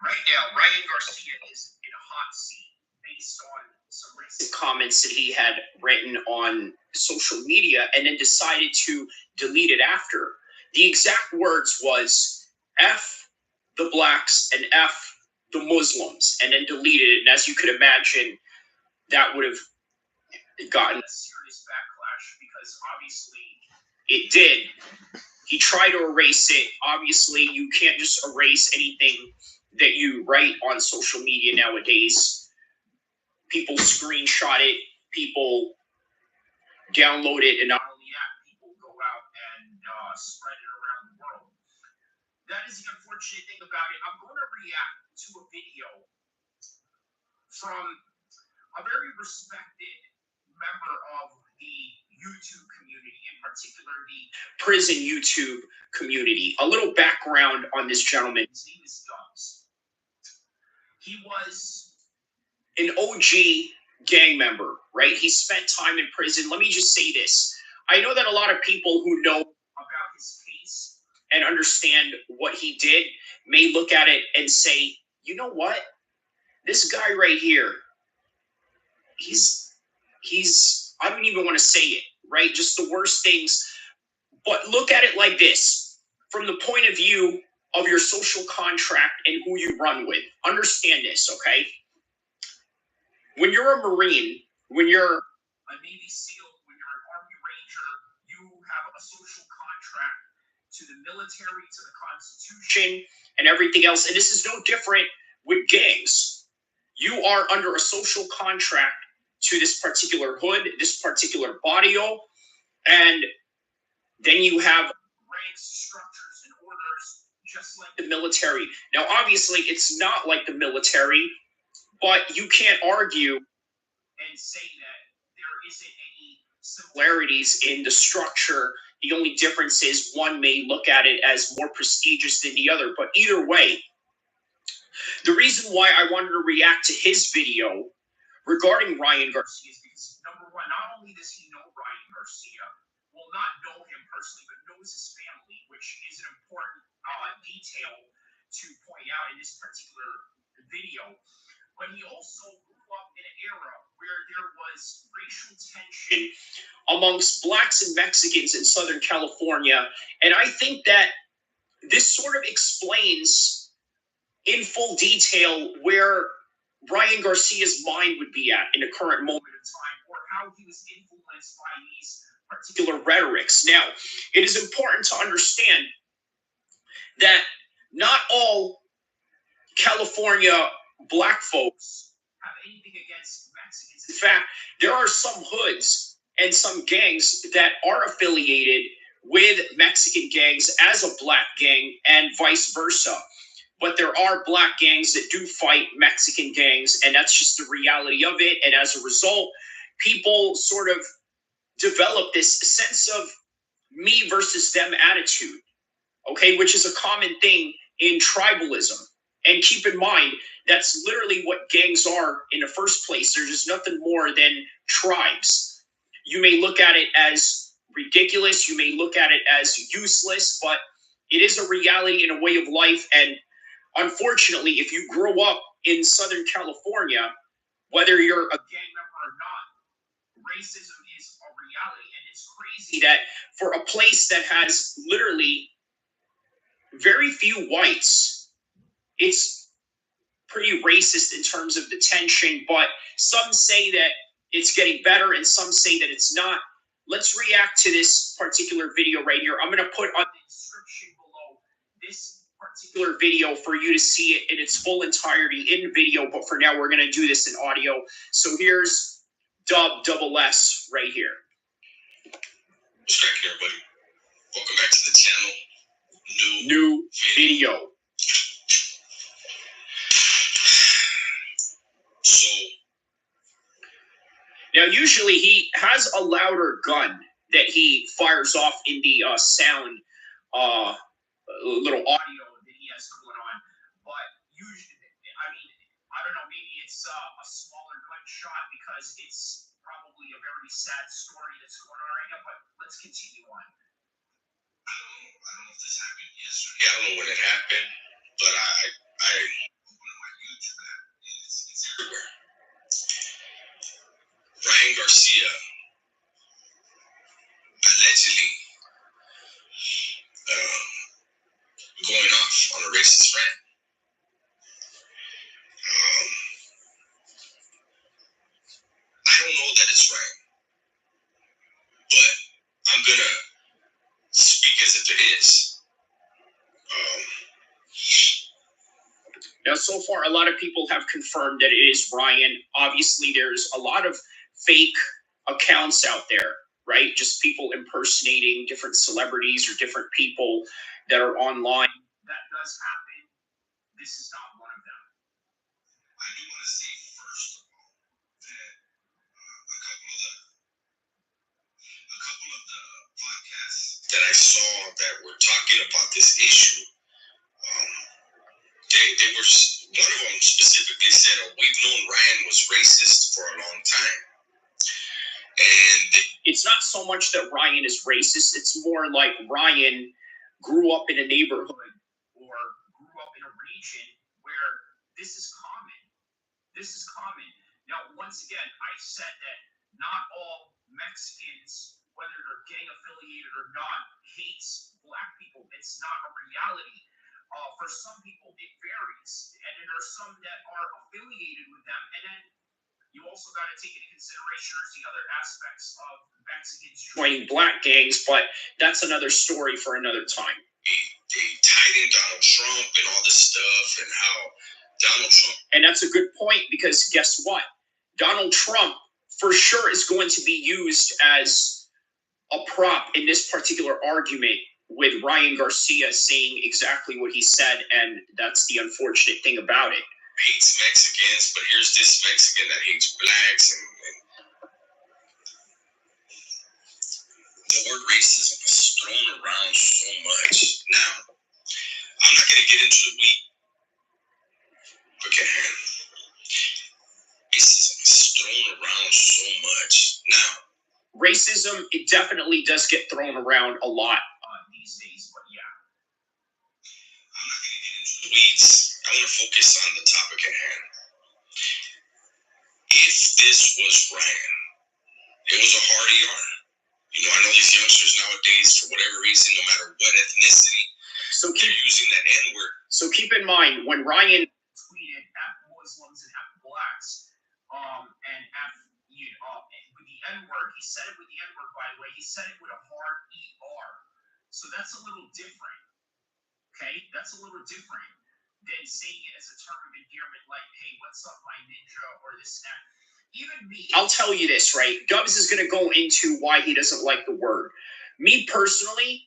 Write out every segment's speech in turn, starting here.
Right now, Ryan Garcia is in a hot seat based on some recent comments that he had written on social media and then decided to delete it after. The exact words was F the blacks and F the Muslims, and then deleted it. And as you could imagine, that would have gotten a serious backlash because obviously it did. He tried to erase it. Obviously, you can't just erase anything that you write on social media nowadays. People screenshot it, people download it, and not only that, people go out and spread it around the world. That is the unfortunate thing about it. I'm going to react to a video from a very respected member of the YouTube community, in particular the prison YouTube community. A little background on this gentleman. His name is Dubs. He was an OG gang member, right? He spent time in prison. Let me just say this. I know that a lot of people who know about his case and understand what he did may look at it and say, you know what? This guy right here, he's I don't even want to say it, right? Just the worst things. But look at it like this, from the point of view of your social contract and who you run with. Understand this, okay? When you're a Marine, when you're a Navy SEAL, when you're an Army Ranger, you have a social contract to the military, to the Constitution, and everything else. And this is no different with gangs. You are under a social contract to this particular hood, this particular barrio, and then you have ranks, structures, and orders, just like the military. Now, obviously, it's not like the military, but you can't argue and say that there isn't any similarities in the structure. The only difference is one may look at it as more prestigious than the other. But either way, the reason why I wanted to react to his video regarding Ryan Garcia is because, number one, not only does he know Ryan Garcia, will not know him personally, but knows his family, which is an important detail to point out in this particular video. But he also grew up in an era where there was racial tension amongst blacks and Mexicans in Southern California. And I think that this sort of explains in full detail where Ryan Garcia's mind would be at in the current moment of time, or how he was influenced by these particular rhetorics. Now, it is important to understand that not all California black folks have anything against Mexicans. In fact, there are some hoods and some gangs that are affiliated with Mexican gangs as a black gang and vice versa. But there are black gangs that do fight Mexican gangs, and that's just the reality of it. And as a result, people sort of develop this sense of me versus them attitude, okay, which is a common thing in tribalism. And keep in mind, that's literally what gangs are in the first place. They're just nothing more than tribes. You may look at it as ridiculous, you may look at it as useless, but it is a reality and a way of life. And unfortunately, if you grow up in Southern California, whether you're a gang member or not, racism is a reality. And it's crazy that for a place that has literally very few whites, it's pretty racist in terms of the tension. But some say that it's getting better and some say that it's not. Let's react to this particular video right here. I'm going to put on the description below this particular video for you to see it in its full entirety in video, but for now we're going to do this in audio. So here's Dub double S right here. What's cracking, everybody? Welcome back to the channel. New video. So now usually he has a louder gun that he fires off in the sound little audio that he has going on, but usually, I mean, I don't know, maybe it's a smaller gunshot because it's probably a very sad story that's going on right now, but let's continue on. I don't know if this happened yesterday. I don't know when it happened, but I Now, so far, a lot of people have confirmed that it is Ryan. Obviously, there's a lot of fake accounts out there, right? Just people impersonating different celebrities or different people that are online. That does happen. This is not one of them. I do want to say first of all that a couple of the podcasts that I saw that were talking about this issue, they were, one of them specifically said, "Oh, we've known Ryan was racist for a long time." And it's not so much that Ryan is racist, it's more like Ryan grew up in a neighborhood or grew up in a region where this is common. This is common. Now, once again, I said that not all Mexicans, whether they're gang affiliated or not, hates black people. It's not a reality. For some people, it varies, and there are some that are affiliated with them, and then you also got to take into consideration the other aspects of Mexicans joining black gangs, but that's another story for another time. They tied in Donald Trump and all this stuff, and how Donald Trump. And that's a good point, because guess what? Donald Trump for sure is going to be used as a prop in this particular argument, with Ryan Garcia saying exactly what he said, and that's the unfortunate thing about it. Hates Mexicans, but here's this Mexican that hates blacks, and the word racism is thrown around so much. Now, I'm not going to get into the weeds. Okay, racism is thrown around so much. Now, racism, it definitely does get thrown around a lot these days, but yeah. I'm not going to get into the weeds. I want to focus on the topic at hand. If this was Ryan, it was a hard ER. You know, I know these youngsters nowadays, for whatever reason, no matter what ethnicity, they're using that N-word. So keep in mind, when Ryan tweeted F Muslims and F blacks, and F, with the N-word, he said it with the N-word, by the way, he said it with a hard ER. So that's a little different, okay? That's a little different than saying it as a term of endearment, like, hey, what's up, my ninja, or this and that. Even me, I'll tell you this, right? Dubs is going to go into why he doesn't like the word. Me personally,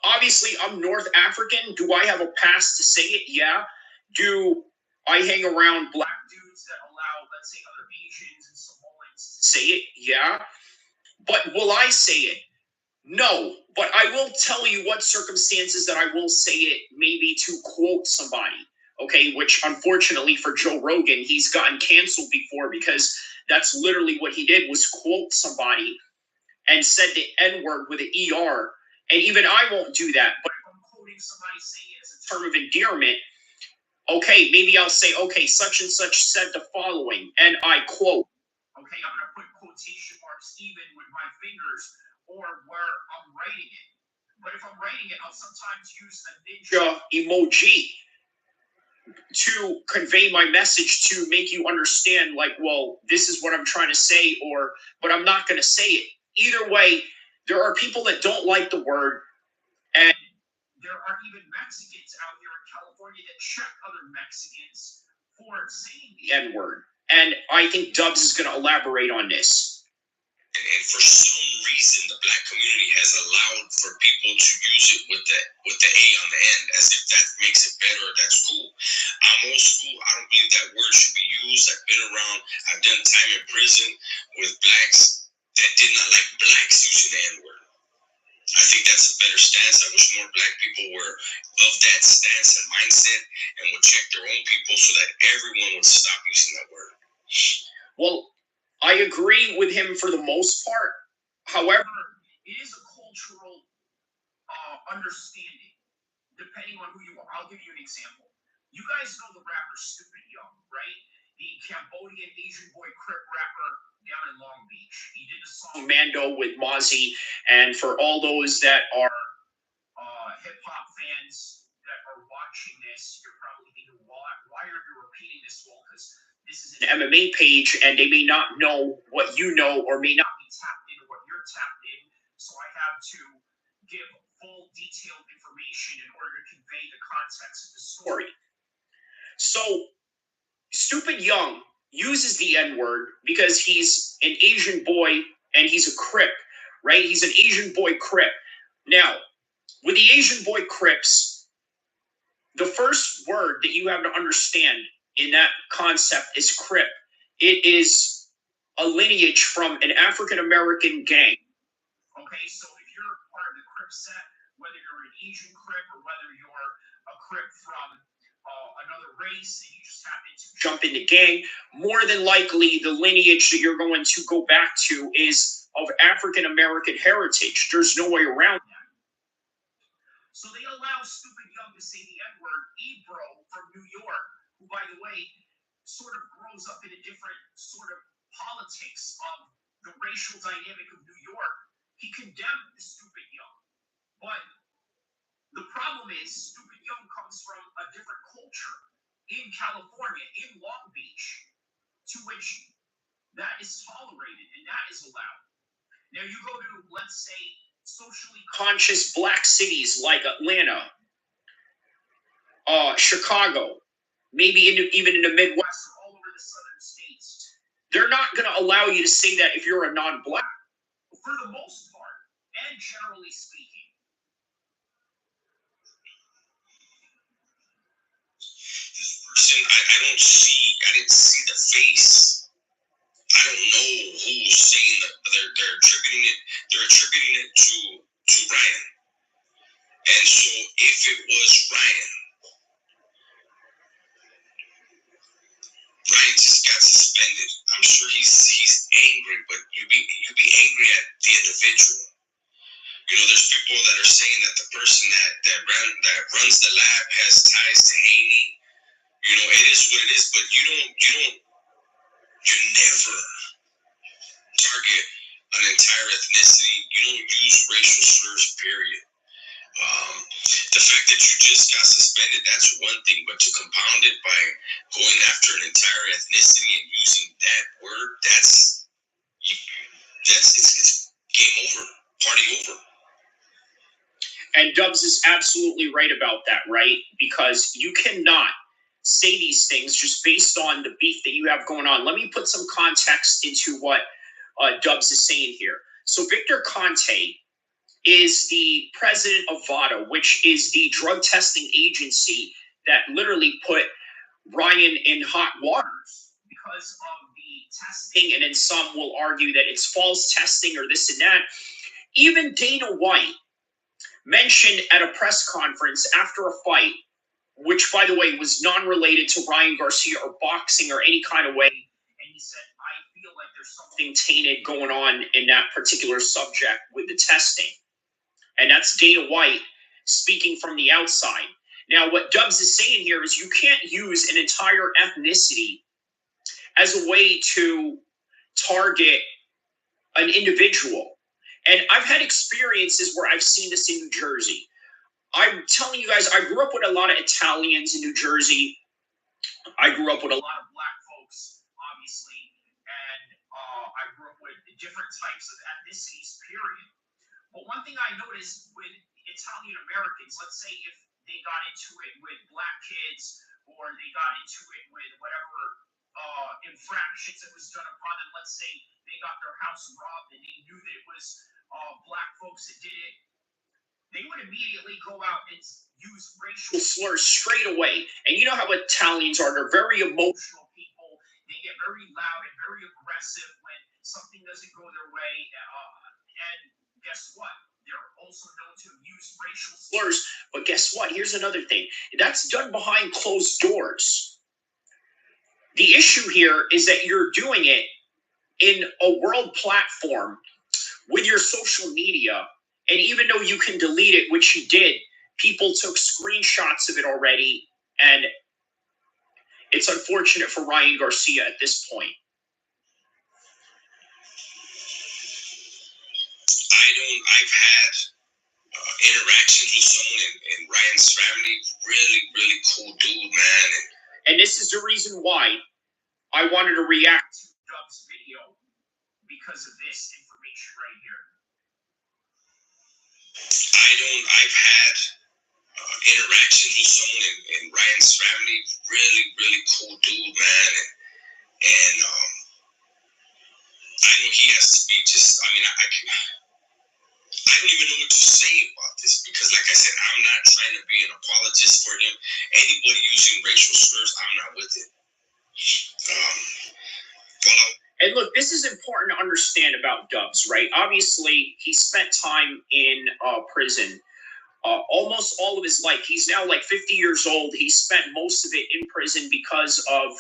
obviously, I'm North African. Do I have a pass to say it? Yeah. Do I hang around black dudes that allow, let's say, other Asians and Samoans to say it? Yeah. But will I say it? No. But I will tell you what circumstances that I will say it, maybe to quote somebody. Okay, which unfortunately for Joe Rogan, he's gotten canceled before, because that's literally what he did, was quote somebody and said the N-word with an ER. And even I won't do that. But if I'm quoting somebody saying it as a term of endearment, okay, maybe I'll say, okay, such and such said the following, and I quote. Okay, I'm going to put quotation marks even with my fingers or where I'm writing it. But if I'm writing it, I'll sometimes use a ninja emoji to convey my message, to make you understand, like, well, this is what I'm trying to say, or, but I'm not going to say it. Either way, there are people that don't like the word, and there are even Mexicans out here in California that check other Mexicans for saying the N-word. And I think Dubs is going to elaborate on this. And for some reason, the black community has allowed for people to use it with the A on the end, as if that makes it better or that's cool. I'm old school. I don't believe that word should be used. I've been around. I've done time in prison with blacks that did not like blacks using the N-word. I think that's a better stance. I wish more black people were of that stance and mindset and would check their own people so that everyone would stop using that word. Well, I agree with him for the most part. However, it is a cultural understanding, depending on who you are. I'll give you an example. You guys know the rapper Stupid Young, right? The Cambodian Asian boy Crip rapper down in Long Beach. He did the song Mando with Mozzie, and for all those that are hip-hop fans that are watching this, you're probably thinking, why are you repeating this? Well, because this is an MMA page, and they may not know what you know, or may not be tapped into what you're tapped in, so I have to give full detailed information in order to convey the context of the story. So Stupid Young uses the N-word because he's an Asian boy and he's a Crip, right? He's an Asian boy Crip. Now, with the Asian boy Crips, the first word that you have to understand in that concept is Crip. It is a lineage from an African American gang. Okay, so if you're part of the Crip set, whether you're an Asian Crip or whether you're a Crip from another race and you just happen to jump in the gang, more than likely the lineage that you're going to go back to is of African American heritage. There's no way around that. So they allow Stupid Young to say the N-word, Ebro from New York, who, by the way, sort of grows up in a different sort of politics of the racial dynamic of New York. He condemned the Stupid Young. But the problem is Stupid Young comes from a different culture in California, in Long Beach, to which that is tolerated and that is allowed. Now you go to, let's say, socially conscious black cities like Atlanta, Chicago, maybe even in the Midwest or all over the southern states. They're not going to allow you to say that if you're a non-black, for the most part, and generally speaking. This person, I didn't see the face. I don't know who's saying that they're attributing it to Ryan. And so if it was Ryan just got suspended. I'm sure he's angry, but you be angry at the individual. You know, there's people that are saying that the person that runs the lab has ties to Haney. You know, it is what it is, but you never target an entire ethnicity. You don't use racial slurs, period. The fact that you just got suspended, that's one thing, but to compound it by going after an entire ethnicity and using that word, it's game over, party over. And Dubs is absolutely right about that, right? Because you cannot say these things just based on the beef that you have going on. Let me put some context into what Dubs is saying here. So Victor Conte is the president of VADA, which is the drug testing agency that literally put Ryan in hot waters because of the testing. And then some will argue that it's false testing or this and that. Even Dana White mentioned at a press conference after a fight, which, by the way, was non-related to Ryan Garcia or boxing or any kind of way. And he said, I feel like there's something tainted going on in that particular subject with the testing. And that's Dana White speaking from the outside. Now, what Dubs is saying here is you can't use an entire ethnicity as a way to target an individual. And I've had experiences where I've seen this in New Jersey. I'm telling you guys, I grew up with a lot of Italians in New Jersey. I grew up with a lot of black folks, obviously. And I grew up with different types of ethnicities, period. But one thing I noticed with Italian Americans, let's say if they got into it with black kids or they got into it with whatever infractions that was done upon them, let's say they got their house robbed and they knew that it was black folks that did it, they would immediately go out and use racial slurs straight away. And you know how Italians are. They're very emotional people. They get very loud and very aggressive when something doesn't go their way. And guess what? They're also known to use racial slurs. But guess what? Here's another thing. That's done behind closed doors. The issue here is that you're doing it in a world platform with your social media. And even though you can delete it, which you did, people took screenshots of it already. And it's unfortunate for Ryan Garcia at this point. I've had interactions with someone in Ryan's family. Really, really cool dude, man. And this is the reason why I wanted to react to Dub's video, because of this information right here. I've had interactions with someone in Ryan's family. Really, really cool dude, man. And I know he has to be just. I mean, I don't even know what to say about this because, like I said, I'm not trying to be an apologist for him. Anybody using racial slurs, I'm not with it. And look, this is important to understand about Dubs, right? Obviously, he spent time in prison almost all of his life. He's now like 50 years old. He spent most of it in prison because of,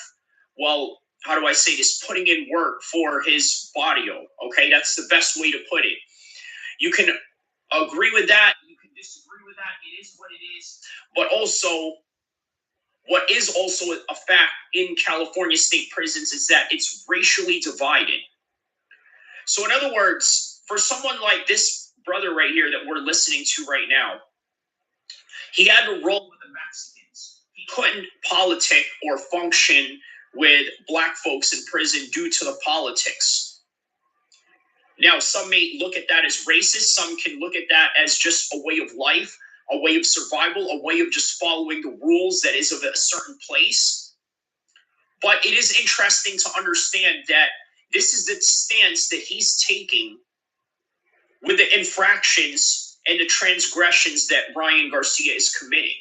well, how do I say this? Putting in work for his barrio. Okay, that's the best way to put it. You can agree with that. You can disagree with that. It is what it is. But also, what is also a fact in California state prisons is that it's racially divided. So, in other words, for someone like this brother right here that we're listening to right now, he had to roll with the Mexicans. He couldn't politic or function with black folks in prison due to the politics. Now, some may look at that as racist. Some can look at that as just a way of life, a way of survival, a way of just following the rules that is of a certain place. But it is interesting to understand that this is the stance that he's taking with the infractions and the transgressions that Ryan Garcia is committing.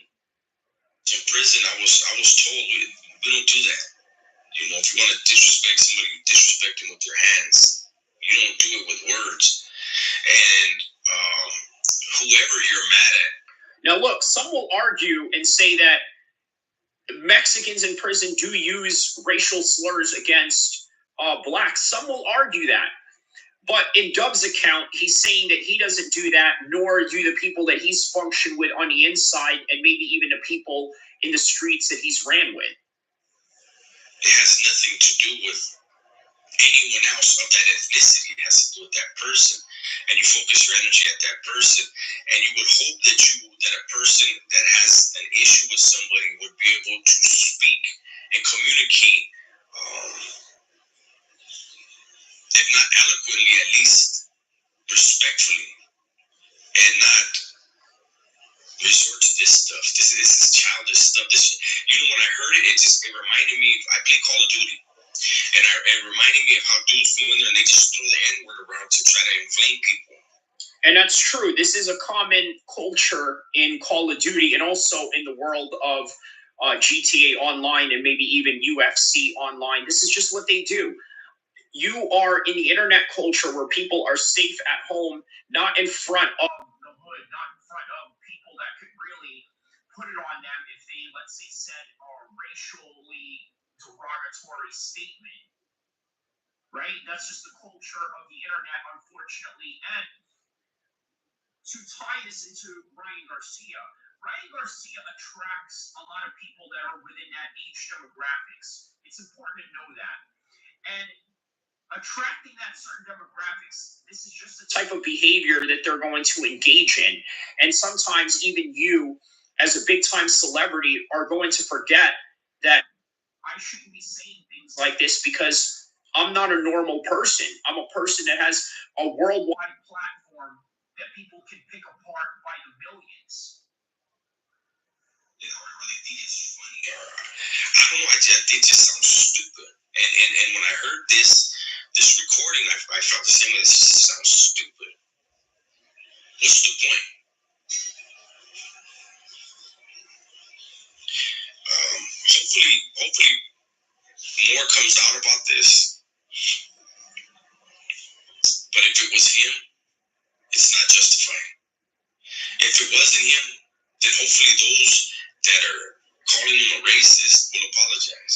In prison, I was told we don't do that. You know, if you want to disrespect somebody, you disrespect them with your hands. You don't do it with words. And whoever you're mad at. Now, look, some will argue and say that Mexicans in prison do use racial slurs against blacks. Some will argue that. But in Dub's account, he's saying that he doesn't do that, nor do the people that he's functioned with on the inside, and maybe even the people in the streets that he's ran with. It has nothing to do with anyone else of that ethnicity. It has to do with that person. And you focus your energy at that person. And you would hope that a person that has an issue with somebody would be able to speak and communicate, if not eloquently, at least respectfully, and not resort to this stuff. This is childish stuff. When I heard it, it reminded me. I play Call of Duty, and it reminded me of how dudes go in there and they just throw the N-word around to try to inflame people. And that's true. This is a common culture in Call of Duty and also in the world of GTA Online and maybe even UFC Online. This is just what they do. You are in the internet culture where people are safe at home, not in front of the hood, not in front of people that could really put it on them if they, let's say, said a racially derogatory statement. Right? That's just the culture of the internet, unfortunately. And to tie this into Ryan Garcia attracts a lot of people that are within that age demographics. It's important to know that. And attracting that certain demographics, this is just the type of behavior that they're going to engage in. And sometimes even you, as a big-time celebrity, are going to forget that I shouldn't be saying things like this because I'm not a normal person. I'm a person that has a worldwide platform that people can pick apart by the millions. You know, I really think it's funny. I don't know. It just sounds stupid. And when I heard this recording, I felt the same way. This sounds stupid. What's the point? Hopefully, more comes out about this. But if it was him, it's not justified. If it wasn't him, then hopefully those that are calling him a racist will apologize.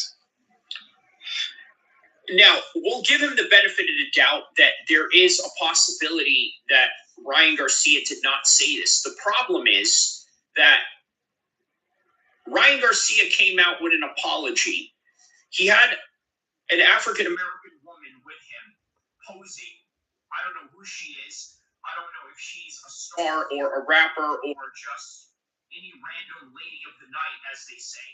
Now, we'll give him the benefit of the doubt that there is a possibility that Ryan Garcia did not say this. The problem is that Ryan Garcia came out with an apology. He had an African-American woman with him posing. I don't know who she is. I don't know if she's a star or a rapper or just any random lady of the night, as they say.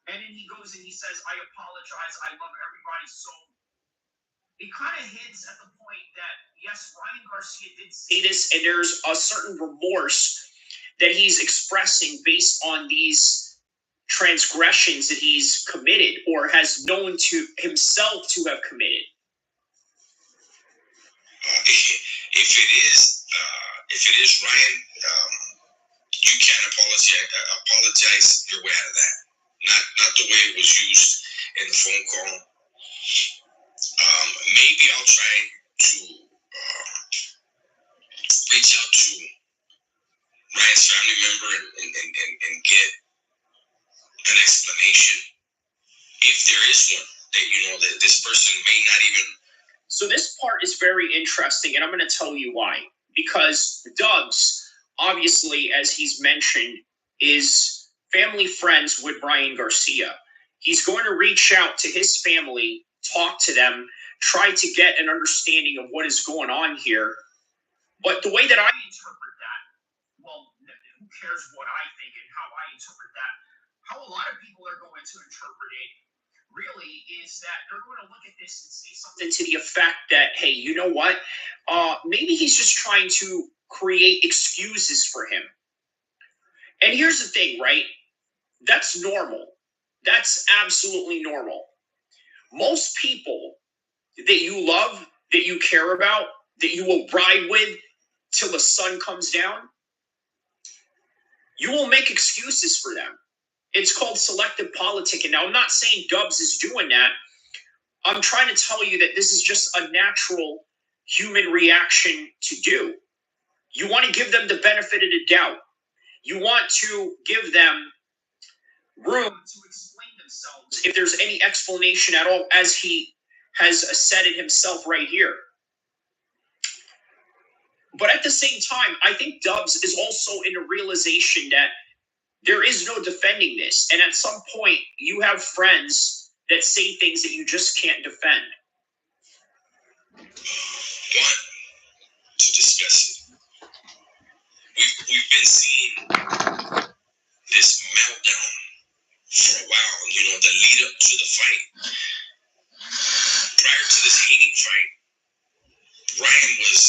And then he goes and he says, I apologize. I love everybody. So it kind of hints at the point that, yes, Ryan Garcia did say this, and there's a certain remorse that he's expressing based on these transgressions that he's committed or has known to himself to have committed? If it is Ryan, you can't apologize your way out of that. Not the way it was used in the phone call. Maybe I'll try to reach out to Ryan's family member and get an explanation, if there is one, that this person may not even. So this part is very interesting, and I'm going to tell you why. Because Dubs, obviously, as he's mentioned, is family friends with Ryan Garcia. He's going to reach out to his family, talk to them, try to get an understanding of what is going on here. But the way that I interpret that, well, who cares what I think and how I interpret that? How a lot of people are going to interpret it really is that they're going to look at this and say something to the effect that, hey, you know what? Maybe he's just trying to create excuses for him. And here's the thing, right? That's normal. That's absolutely normal. Most people that you love, that you care about, that you will ride with till the sun comes down, you will make excuses for them. It's called selective politicking. Now, I'm not saying Dubs is doing that. I'm trying to tell you that this is just a natural human reaction to do. You want to give them the benefit of the doubt. You want to give them room to explain themselves if there's any explanation at all, as he has said it himself right here. But at the same time, I think Dubs is also in a realization that there is no defending this. And at some point, you have friends that say things that you just can't defend. Want to discuss it. We've been seeing this meltdown for a while. The lead up to the fight. Prior to this hating fight, Ryan was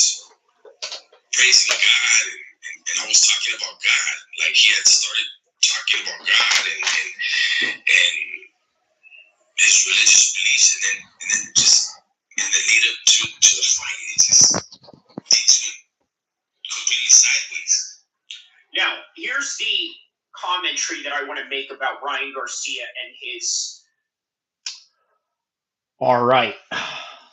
praising God, and I was talking about God. Like, he had started talking about God and his religious beliefs, and then just in the lead up to the fight, it just takes me completely sideways. Now, here's the commentary that I want to make about Ryan Garcia and his. All right,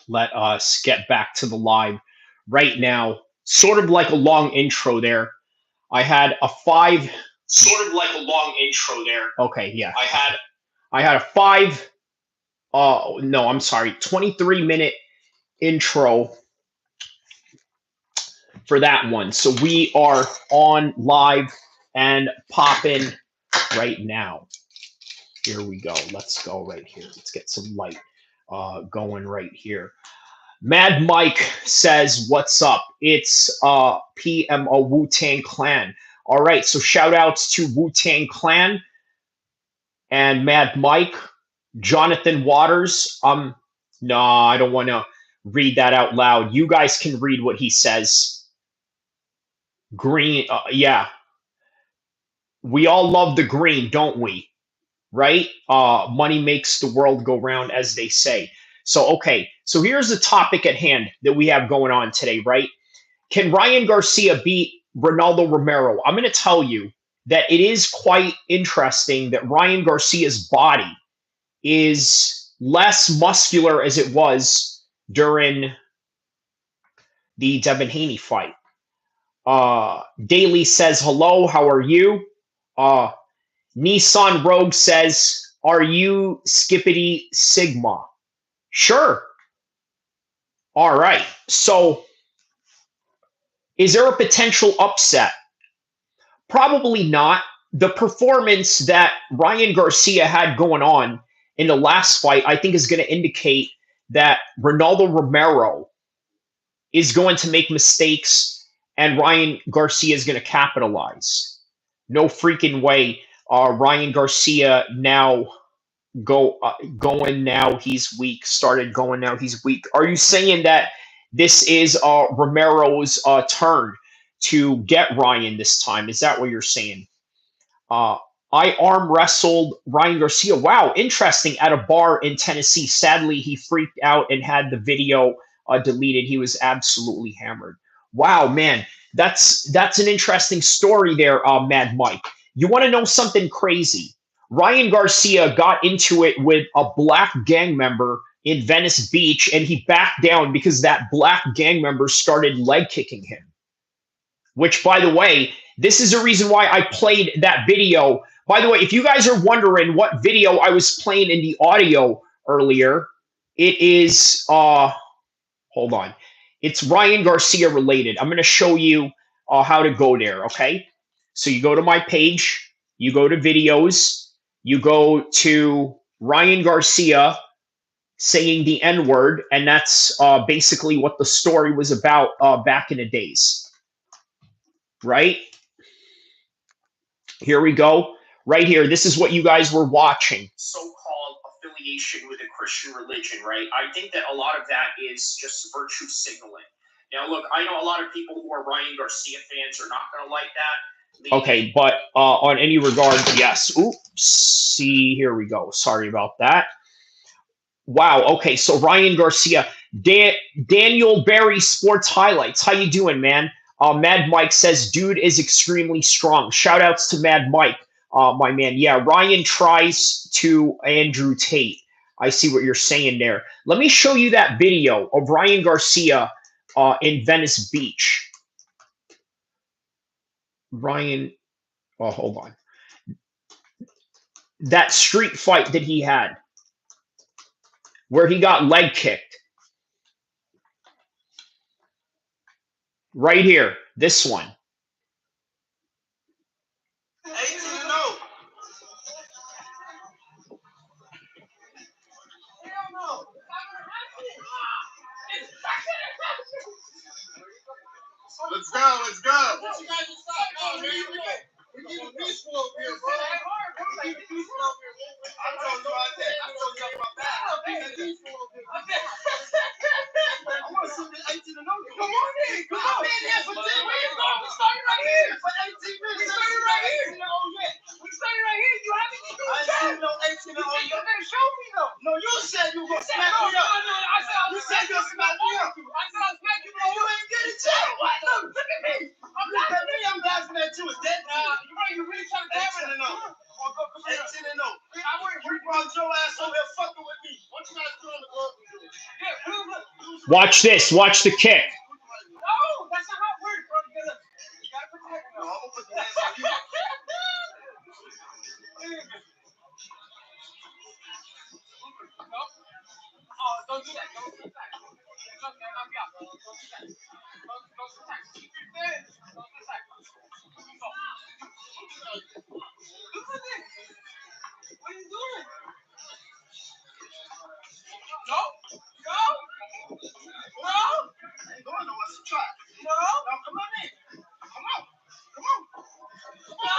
let us get back to the live right now. Sort of like a long intro there. I had a 5. Sort of like a long intro there. Okay, yeah. I had a 5. No, I'm sorry, 23-minute intro for that one. So we are on live and popping right now. Here we go. Let's go right here. Let's get some light going right here. Mad Mike says, what's up? It's PMO Wu-Tang Clan. All right, so shout outs to Wu-Tang Clan and Mad Mike. Jonathan Waters. No, I don't want to read that out loud. You guys can read what he says. Green, yeah. We all love the green, don't we? Right? Money makes the world go round, as they say. So, okay. So here's the topic at hand that we have going on today, right? Can Ryan Garcia beat Ronaldo Romero? I'm going to tell you that it is quite interesting that Ryan Garcia's body is less muscular as it was during the Devin Haney fight. Daly says, hello, how are you? Nissan Rogue says, are you Skippity Sigma? Sure. All right. So is there a potential upset? Probably not. The performance that Ryan Garcia had going on in the last fight, I think, is going to indicate that Ronaldo Romero is going to make mistakes and Ryan Garcia is going to capitalize. No freaking way. Ryan Garcia now going now he's weak. Started going now he's weak. Are you saying that this is Romero's turn to get Ryan this time. Is that what you're saying? Uh, I arm wrestled Ryan Garcia. Wow, interesting. At a bar in Tennessee. Sadly, he freaked out and had the video deleted. He was absolutely hammered. Wow, man, that's an interesting story there, Mad Mike. You want to know something crazy? Ryan Garcia got into it with a black gang member in Venice Beach, and he backed down because that black gang member started leg kicking him. Which, by the way, this is the reason why I played that video. By the way, if you guys are wondering what video I was playing in the audio earlier, it is hold on. It's Ryan Garcia related. I'm going to show you how to go there, okay? So you go to my page, you go to videos, you go to Ryan Garcia saying the N-word, and that's basically what the story was about back in the days. Right? Here we go. Right here. This is what you guys were watching. So-called affiliation with a Christian religion, right? I think that a lot of that is just virtue signaling. Now, look, I know a lot of people who are Ryan Garcia fans are not going to like that. Okay, but on any regard, yes. Oops. See, here we go. Sorry about that. Wow. Okay, so Ryan Garcia, Daniel Barry Sports Highlights. How you doing, man? Mad Mike says, dude is extremely strong. Shout outs to Mad Mike, my man. Yeah, Ryan tries to Andrew Tate. I see what you're saying there. Let me show you that video of Ryan Garcia in Venice Beach. Ryan, oh, hold on. That street fight that he had where he got leg kicked. Right here, this one. Let's go, let's go. What you guys stop now, man? We keep it peaceful up here, bro. We keep it peaceful up here. I told you I did. I told you about that. I keep it peaceful up here. I want to see the 18 and over. Come on in. Come on. I've been here for 10 minutes. We started right here. For 18 minutes. We started right here. We started right here. You haven't even I ain't seen no 18 and over. You didn't show me though. No, you said you were going to smack me up. No, I said you said you were going to smack me up. I said I'll smack you. You ain't get a chance. What? Look at me. I'm laughing at me. I'm laughing at you. Is that you really trying to damage it? 18 and 0. You brought your ass over here fucking with me. What you guys doing on the Watch this. Watch the kick. No, that's not how it works, bro. You gotta protect me. No, I'm gonna put the hands on you. Oh, don't do that. Don't do that. Don't do that. Don't do that. Don't attack. Keep your hands. Don't attack. Look at this. What are you doing? No. No. No. I ain't going nowhere. Let's try. No. No, come on in. Come on. Come on. Come on.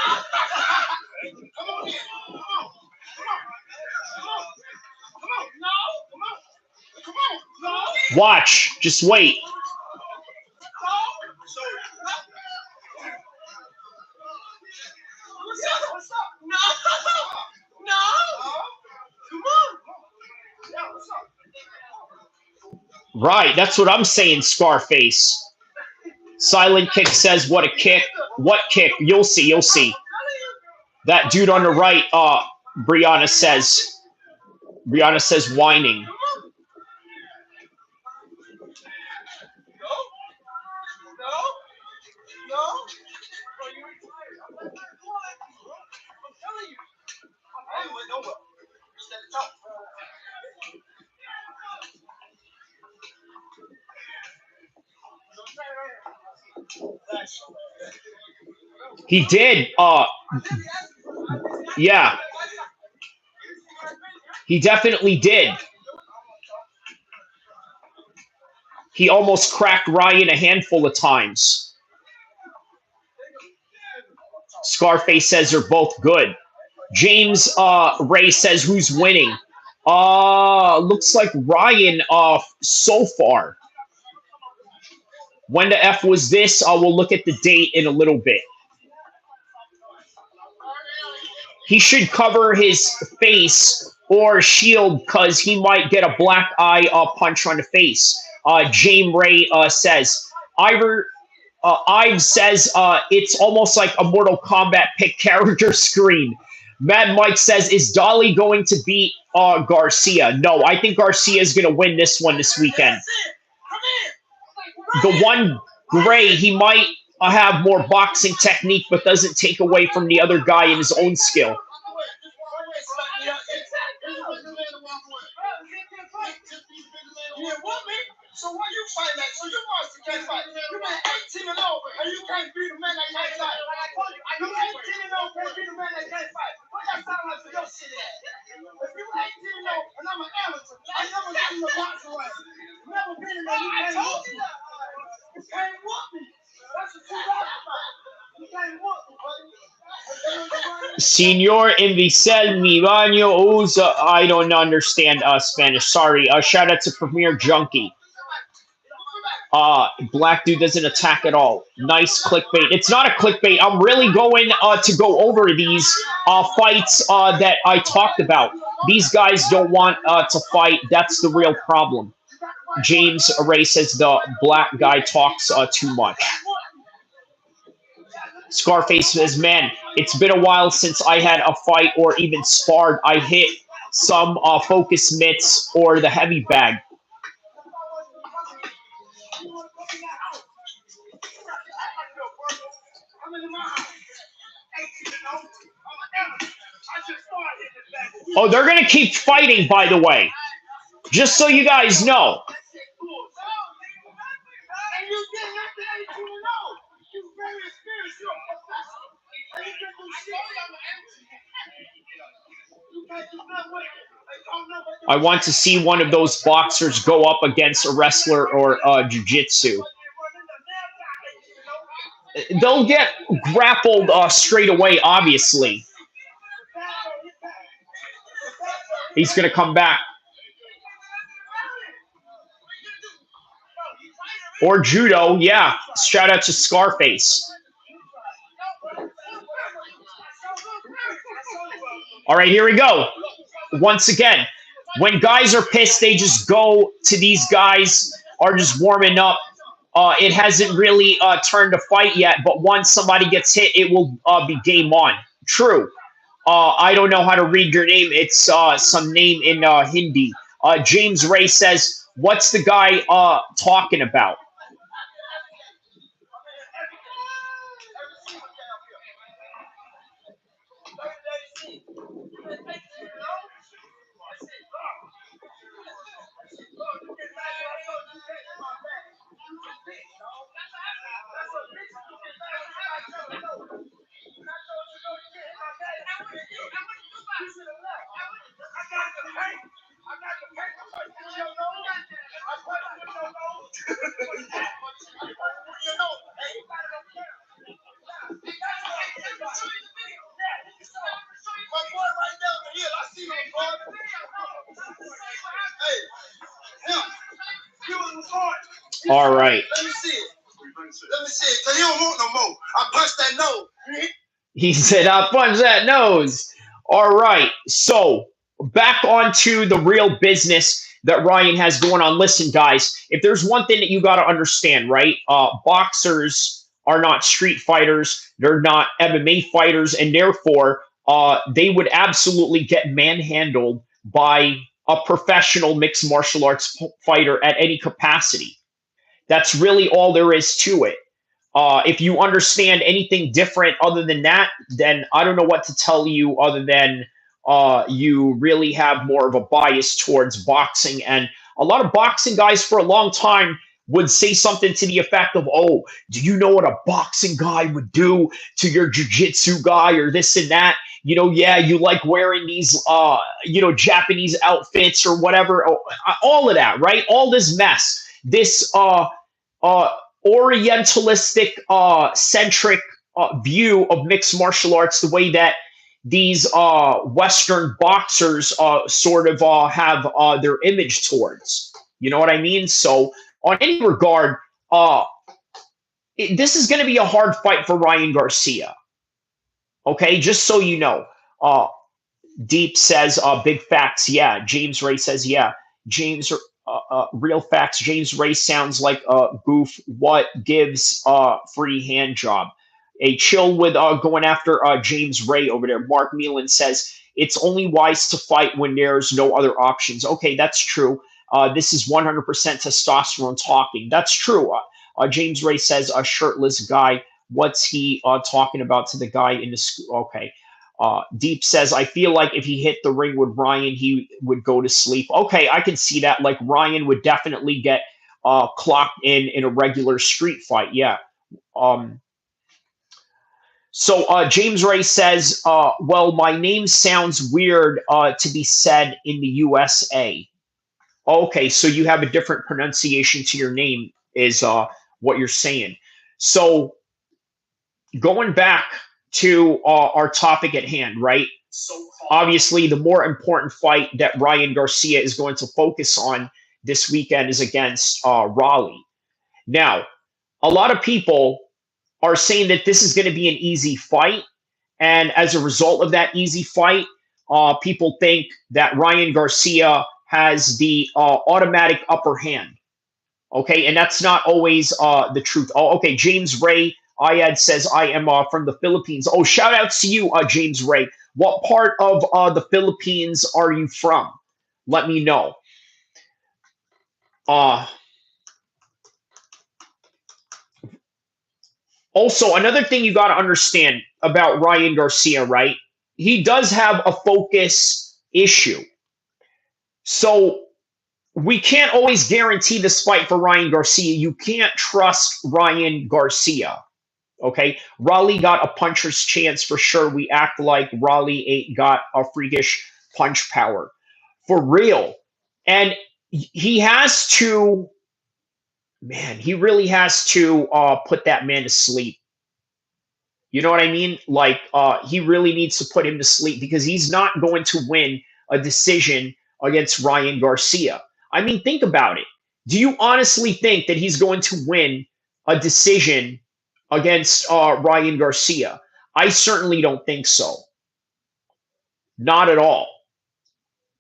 Come on in. Come on. Come on. Come on. Come on. No. Come on. Come on. No. Watch. Just wait. What's up? No. No. Come on. Yeah, what's up? Right. That's what I'm saying, Scarface. Silent Kick says, what a kick. What kick? You'll see. You'll see. That dude on the right, Brianna says whining. He did. Yeah. He definitely did. He almost cracked Ryan a handful of times. Scarface says they're both good. James Ray says, who's winning? Looks like Ryan so far. When the F was this? We'll look at the date in a little bit. He should cover his face or shield because he might get a black eye punch on the face. James Ray says. Ives says it's almost like a Mortal Kombat pick character screen. Mad Mike says, is Dolly going to beat Garcia? No, I think Garcia is going to win this one this weekend. The one Gray, he might have more boxing technique, but doesn't take away from the other guy in his own skill. So why you fight that? So you must can't fight. You been 18 and 0, and you can't beat a man that can't fight. You 18 and 0, can't beat a man that can't fight. What that sound like for your shit ass? If you 18 and 0, and I'm an amateur, I never got in the boxing right. Never been in there, you can't whoop me. You can't whoop me. That's what you got about. You can't whoop me, buddy. Señor Invicel mi baño usa. I don't understand Spanish. Sorry. Shout out to Premier Junkie. Black dude doesn't attack at all. Nice clickbait. It's not a clickbait. I'm really going to go over these fights that I talked about. These guys don't want to fight. That's the real problem. James Ray says the black guy talks too much. Scarface says, man, it's been a while since I had a fight or even sparred. I hit some focus mitts or the heavy bag. Oh, they're going to keep fighting, by the way. Just so you guys know. I want to see one of those boxers go up against a wrestler or jiu-jitsu. They'll get grappled straight away, obviously. He's going to come back. Or judo, yeah. Shout out to Scarface. All right, here we go. Once again, when guys are pissed, they just go to these guys, are just warming up. It hasn't really turned to fight yet, but once somebody gets hit, it will be game on. True. I don't know how to read your name. It's some name in Hindi. James Ray says, what's the guy talking about? All right. Let me see it. Cause he don't want no more. I punched that nose. He said, I punched that nose. All right. So back onto the real business that Ryan has going on. Listen, guys, if there's one thing that you got to understand, right? Boxers are not street fighters. They're not MMA fighters. And therefore, they would absolutely get manhandled by a professional mixed martial arts fighter at any capacity. That's really all there is to it. If you understand anything different other than that, then I don't know what to tell you other than you really have more of a bias towards boxing. And a lot of boxing guys for a long time would say something to the effect of, oh, do you know what a boxing guy would do to your jiu-jitsu guy or this and that? You know, yeah, you like wearing these, Japanese outfits or whatever. All of that, right? All this mess. This orientalistic centric view of mixed martial arts, the way that these Western boxers sort of have their image towards. You know what I mean? So on any regard, this is going to be a hard fight for Ryan Garcia. Okay, just so you know. Deep says, big facts. Yeah. James Ray says, yeah. James, real facts. James Ray sounds like a goof. What gives free hand job? A chill with going after James Ray over there. Mark Meelan says, it's only wise to fight when there's no other options. Okay, that's true. This is 100% testosterone talking. That's true. James Ray says, a shirtless guy. What's he talking about to the guy in the school? Okay. Deep says, I feel like if he hit the ring with Ryan, he would go to sleep. Okay, I can see that. Like Ryan would definitely get clocked in a regular street fight. Yeah. So James Ray says, well, my name sounds weird to be said in the USA. Okay, so you have a different pronunciation to your name, is what you're saying. So going back to our topic at hand, right? So obviously, the more important fight that Ryan Garcia is going to focus on this weekend is against Raleigh. Now, a lot of people are saying that this is going to be an easy fight. And as a result of that easy fight, people think that Ryan Garcia has the automatic upper hand. Okay, and that's not always the truth. Oh, okay, James Ray Ayad says, I am from the Philippines. Oh, shout out to you, James Ray. What part of the Philippines are you from? Let me know. Also, another thing you got to understand about Ryan Garcia, right? He does have a focus issue. So we can't always guarantee this fight for Ryan Garcia. You can't trust Ryan Garcia. Okay, Raleigh got a puncher's chance for sure. We act like Raleigh ain't got a freakish punch power. For real. And he has to, man, he really has to put that man to sleep. You know what I mean? Like, he really needs to put him to sleep because he's not going to win a decision against Ryan Garcia. I mean, think about it. Do you honestly think that he's going to win a decision against Ryan Garcia? I certainly don't think so. Not at all.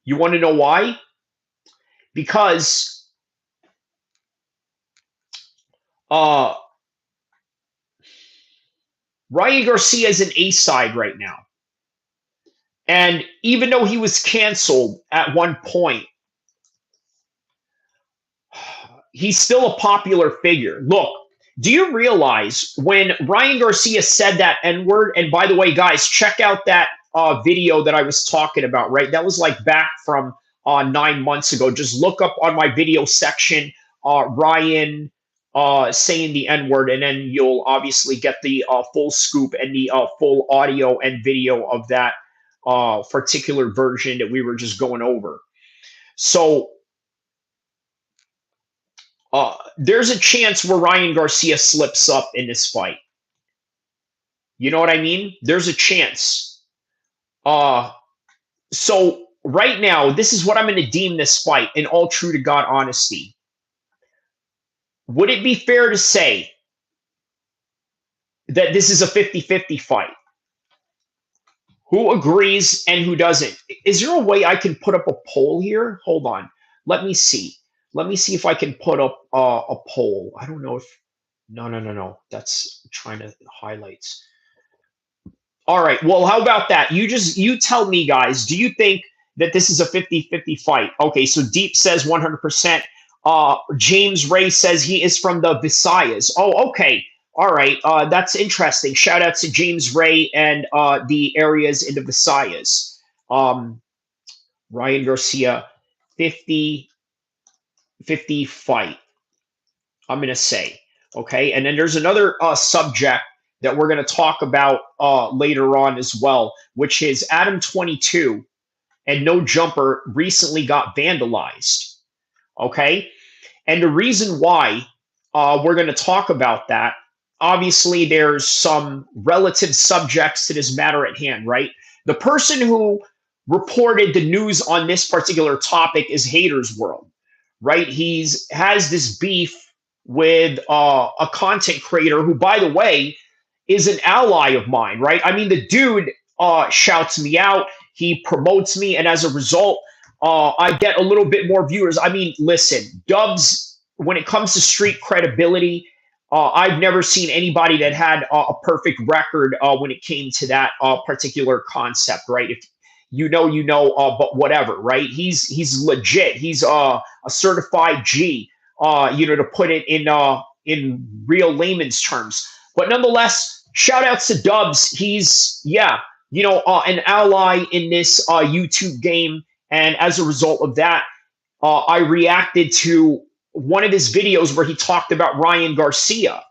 You want to know why? Because Ryan Garcia is an A side right now. And even though he was canceled at one point, he's still a popular figure. Look, do you realize when Ryan Garcia said that N-word, and by the way, guys, check out that video that I was talking about, right? That was like back from 9 months ago. Just look up on my video section, Ryan saying the N-word, and then you'll obviously get the full scoop and the full audio and video of that particular version that we were just going over. So there's a chance where Ryan Garcia slips up in this fight. You know what I mean? There's a chance. So right now, this is what I'm going to deem this fight in all true to God honesty. Would it be fair to say that this is a 50-50 fight? Who agrees and who doesn't? Is there a way I can put up a poll here? Hold on. Let me see. Let me see if I can put up a poll. I don't know if... No. That's trying to highlights. All right. Well, how about that? You tell me, guys. Do you think that this is a 50-50 fight? Okay, so Deep says 100%. James Ray says he is from the Visayas. Oh, okay. All right. That's interesting. Shout out to James Ray and the areas in the Visayas. Ryan Garcia, 50-50 fight, I'm going to say. Okay. And then there's another subject that we're going to talk about later on as well, which is Adam 22 and No Jumper recently got vandalized. Okay. And the reason why we're going to talk about that, obviously, there's some relative subjects to this matter at hand, right? The person who reported the news on this particular topic is HaterWorld, right? Has this beef with a content creator who, by the way, is an ally of mine, right? I mean, the dude shouts me out, he promotes me, and as a result, I get a little bit more viewers. I mean, listen, Dubs, when it comes to street credibility, I've never seen anybody that had a perfect record when it came to that particular concept, right? If you know, but whatever, right? He's legit. He's a certified G, to put it in real layman's terms. But nonetheless, shout outs to Dubs. He's, yeah, an ally in this YouTube game, and as a result of that, I reacted to one of his videos where he talked about Ryan Garcia.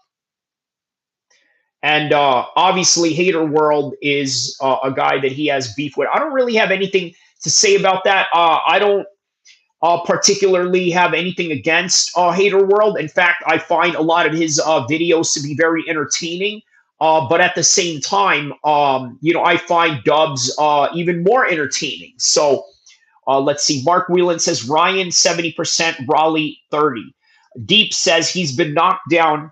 And obviously, Hater World is a guy that he has beef with. I don't really have anything to say about that. I don't particularly have anything against Hater World. In fact, I find a lot of his videos to be very entertaining. But at the same time, I find Dubs even more entertaining. So let's see. Mark Whelan says Ryan 70%, Raleigh 30. Deep says he's been knocked down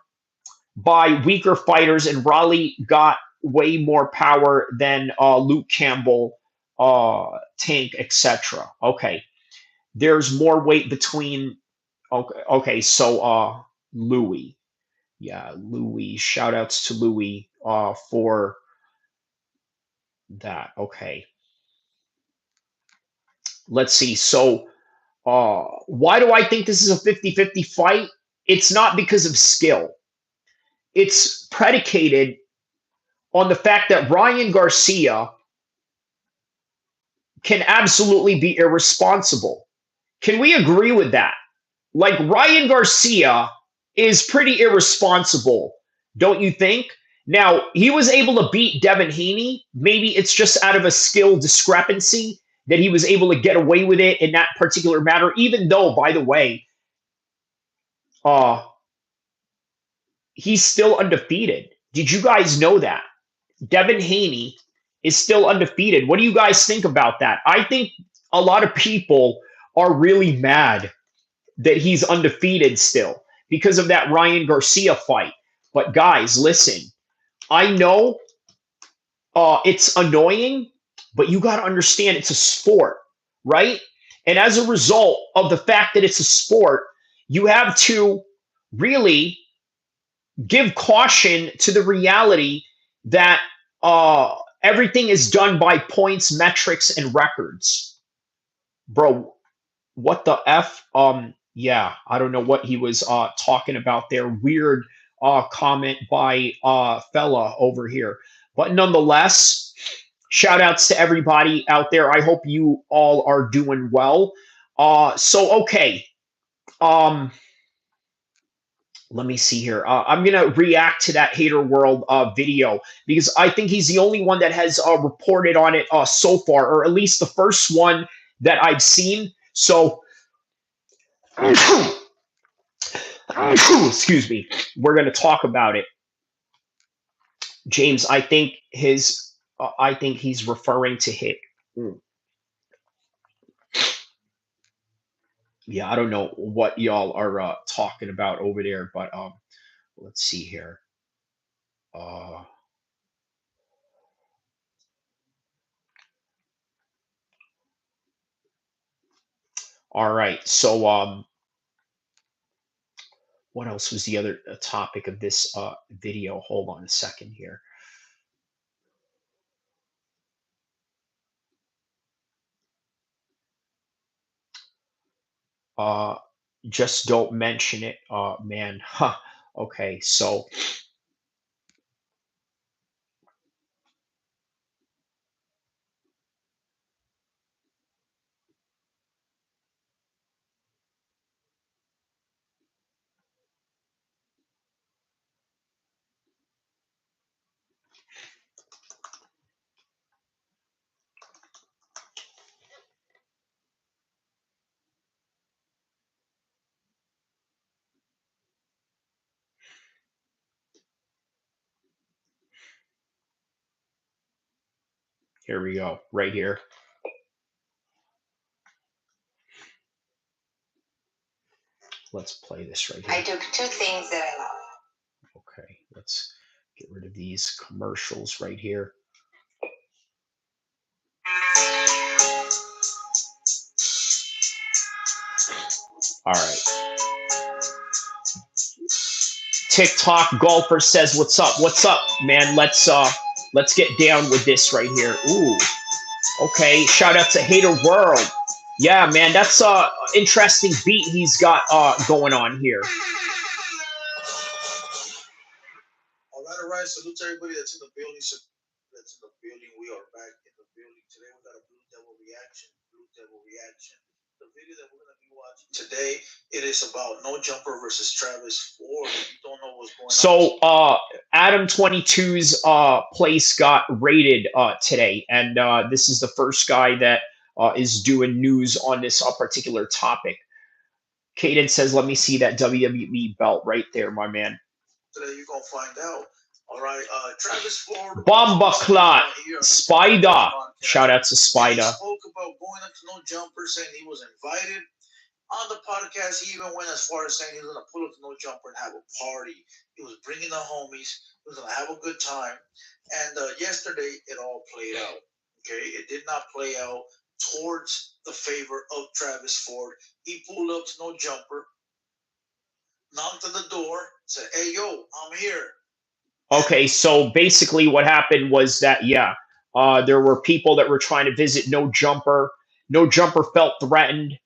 by weaker fighters, and Raleigh got way more power than Luke Campbell, Tank, etc. Okay, there's more weight between. Okay, so Louis, yeah, Louis. Shout outs to Louis for that. Okay, let's see. So why do I think this is a 50-50 fight? It's not because of skill. It's predicated on the fact that Ryan Garcia can absolutely be irresponsible. Can we agree with that? Like, Ryan Garcia is pretty irresponsible, don't you think? Now, he was able to beat Devin Haney. Maybe it's just out of a skill discrepancy that he was able to get away with it in that particular matter, even though, by the way, uh, he's still undefeated. Did you guys know that? Devin Haney is still undefeated. What do you guys think about that? I think a lot of people are really mad that he's undefeated still because of that Ryan Garcia fight. But guys, listen, I know it's annoying, but you got to understand it's a sport, right? And as a result of the fact that it's a sport, you have to really give caution to the reality that everything is done by points, metrics, and records. Bro, what the F? Yeah, I don't know what he was talking about there. Weird comment by fella over here. But nonetheless, shout outs to everybody out there. I hope you all are doing well. So okay. Um, let me see here. I'm gonna react to that Hater World video because I think he's the only one that has reported on it so far, or at least the first one that I've seen. So, excuse me, we're gonna talk about it. James, I think he's referring to hit. Yeah, I don't know what y'all are talking about over there, but let's see here. Uh, all right, so what else was the other topic of this video? Hold on a second here. Uh, just don't mention it, man. Huh. Okay, so here we go, right here. Let's play this right here. I do two things that I love. Okay, let's get rid of these commercials right here. All right. TikTok golfer says, "What's up? What's up, man? Let's get down with this right here." Ooh. Okay. Shout out to HaterWorld. Yeah, man, that's interesting beat he's got going on here. All right. Salute to everybody that's in the building. We are back in the building today. We got a Blue Devil reaction. The video that we're gonna be watching today, it is about No Jumper versus Travis Ford. If you don't know what's going on. So Adam 22's place got raided today, and this is the first guy that is doing news on this particular topic. Caden says, "Let me see that WWE belt right there, my man." Today you're gonna find out. All right, Travis Ford. Bomba Clot, Spider. Shout out to Spider. He spoke about going up to No Jumper, saying he was invited. On the podcast, he even went as far as saying he was going to pull up to No Jumper and have a party. He was bringing the homies. He was going to have a good time. And yesterday, it all played out. Okay, it did not play out towards the favor of Travis Ford. He pulled up to No Jumper, knocked on the door, said, "Hey, yo, I'm here." Okay, so basically what happened was that, there were people that were trying to visit No Jumper. No Jumper felt threatened.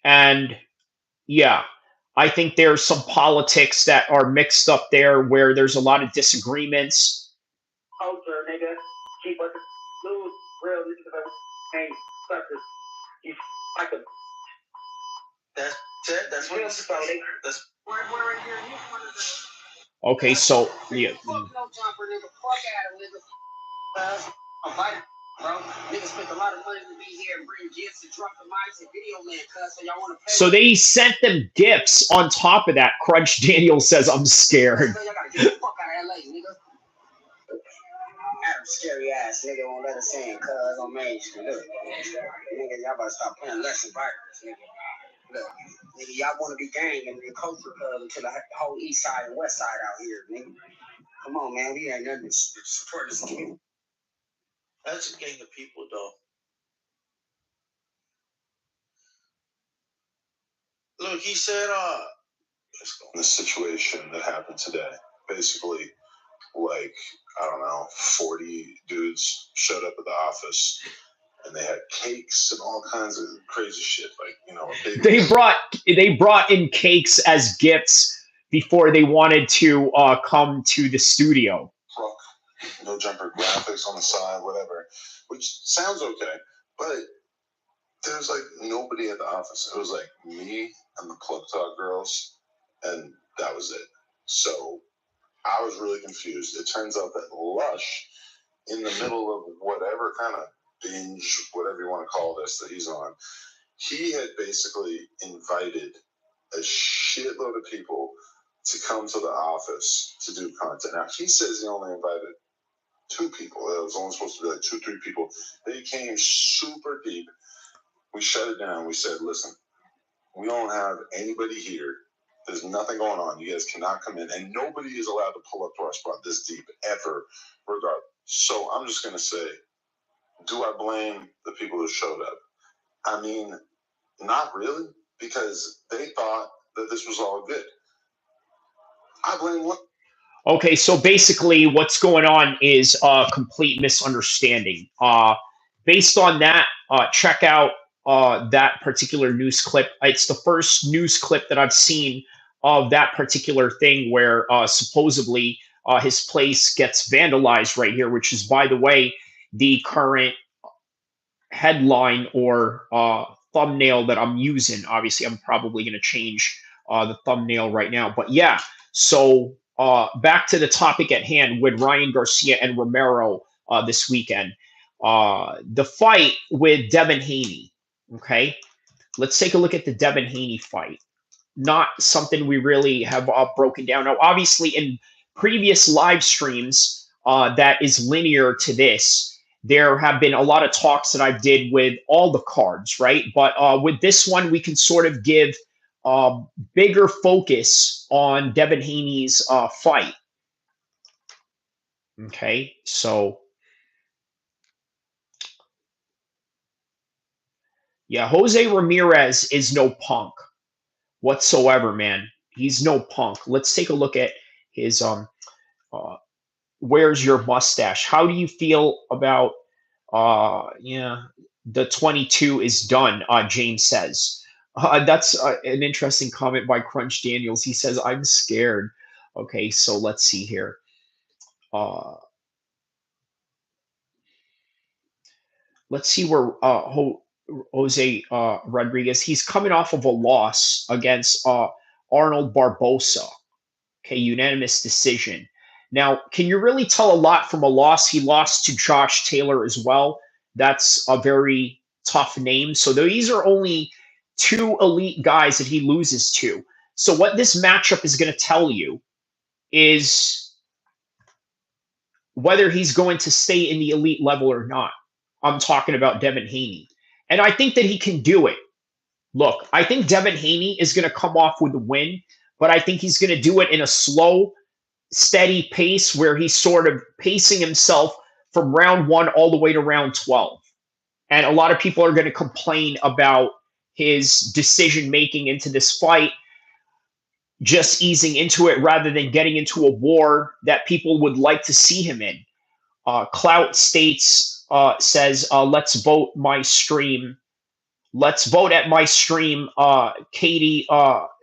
And yeah, I think there's some politics that are mixed up there where there's a lot of disagreements. Culture, nigga. Keep us lose real niggas ain't suckers. You like a That's it. That's what it's about. That's okay, so yeah. Fuck No Jumper, nigga. Fuck Adam, nigga. I'm fighting, bro. Niggas spent a lot of money to be here and bring gifts and drunk the mics and video man, cuz. So y'all want to pay? So they sent them gifts on top of that. Crunch Daniel says, "I'm scared." So y'all gotta get the fuck out of LA, nigga. Adam scary ass nigga won't let us in, cuz on Main Street. Look, nigga, y'all better stop playing less and virus, nigga. Look, nigga, y'all want to be gang and the culture to the whole east side and west side out here, nigga. Come on, man, we ain't nothing to support this kid. That's a gang of people, though. Look, he said, this situation that happened today, basically, like, I don't know, 40 dudes showed up at the office and they had cakes and all kinds of crazy shit. Like, you know, they brought in cakes as gifts before they wanted to come to the studio. No Jumper graphics on the side, whatever, which sounds okay, but there's like nobody at the office. It was like me and the Plug Talk girls, and that was it. So I was really confused. It turns out that Lush, in the middle of whatever kind of binge, whatever you want to call this, that he's on, he had basically invited a shitload of people to come to the office to do content. Now, he says he only invited 2 people. It was only supposed to be like 2, 3 people. They came super deep. We shut it down. We said, "Listen, we don't have anybody here. There's nothing going on. You guys cannot come in, and nobody is allowed to pull up to our spot this deep ever, regardless." So I'm just going to say, do I blame the people who showed up? I mean, not really, because they thought that this was all good. I blame what? Okay, so basically what's going on is a complete misunderstanding. Based on that, check out that particular news clip. It's the first news clip that I've seen of that particular thing where supposedly his place gets vandalized right here, which is, by the way, the current headline or thumbnail that I'm using. Obviously, I'm probably going to change the thumbnail right now. But yeah, so back to the topic at hand with Ryan Garcia and Romero this weekend. The fight with Devin Haney. Okay, let's take a look at the Devin Haney fight. Not something we really have broken down. Now, obviously, in previous live streams that is linear to this, there have been a lot of talks that I did with all the cards, right? But with this one, we can sort of give bigger focus on Devin Haney's fight. Okay, so yeah, Jose Ramirez is no punk whatsoever, man. He's no punk. Let's take a look at his uh where's your mustache? How do you feel about yeah, the 22 is done, James says. That's an interesting comment by Crunch Daniels. He says, I'm scared. Okay, so let's see here. Uh, let's see where Jose Rodriguez, he's coming off of a loss against Arnold Barbosa. Okay, unanimous decision. Now, can you really tell a lot from a loss? He lost to Josh Taylor as well. That's a very tough name. So these are only two elite guys that he loses to. So what this matchup is going to tell you is whether he's going to stay in the elite level or not. I'm talking about Devin Haney. And I think that he can do it. Look, I think Devin Haney is going to come off with a win, but I think he's going to do it in a slow, steady pace where he's sort of pacing himself from round one all the way to round 12. And a lot of people are going to complain about his decision making into this fight, just easing into it rather than getting into a war that people would like to see him in. Clout States says, let's vote my stream. Let's vote at my stream, Katie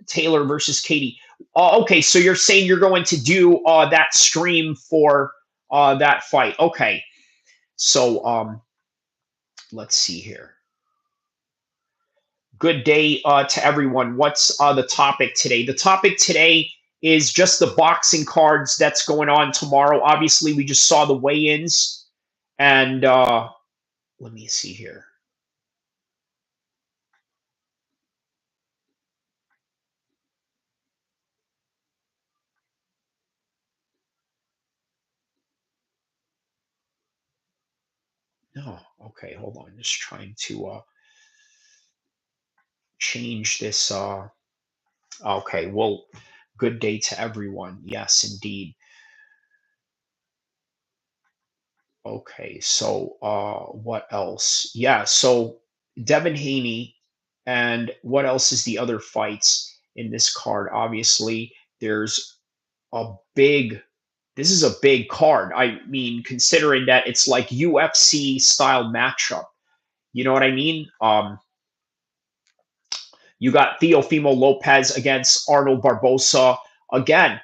Taylor versus Katie. Okay, so you're saying you're going to do that stream for that fight. Okay, so let's see here. Good day to everyone. What's the topic today? The topic today is just the boxing cards that's going on tomorrow. Obviously, we just saw the weigh-ins, and let me see here. No, okay, hold on. Just trying to change this. Okay, well, good day to everyone. Yes, indeed. Okay, so what else? Yeah, so Devin Haney, and what else is the other fights in this card? Obviously, there's a big, this is a big card. I mean, considering that it's like UFC style matchup. You know what I mean? You got Teofimo Lopez against Arnold Barbosa. Again,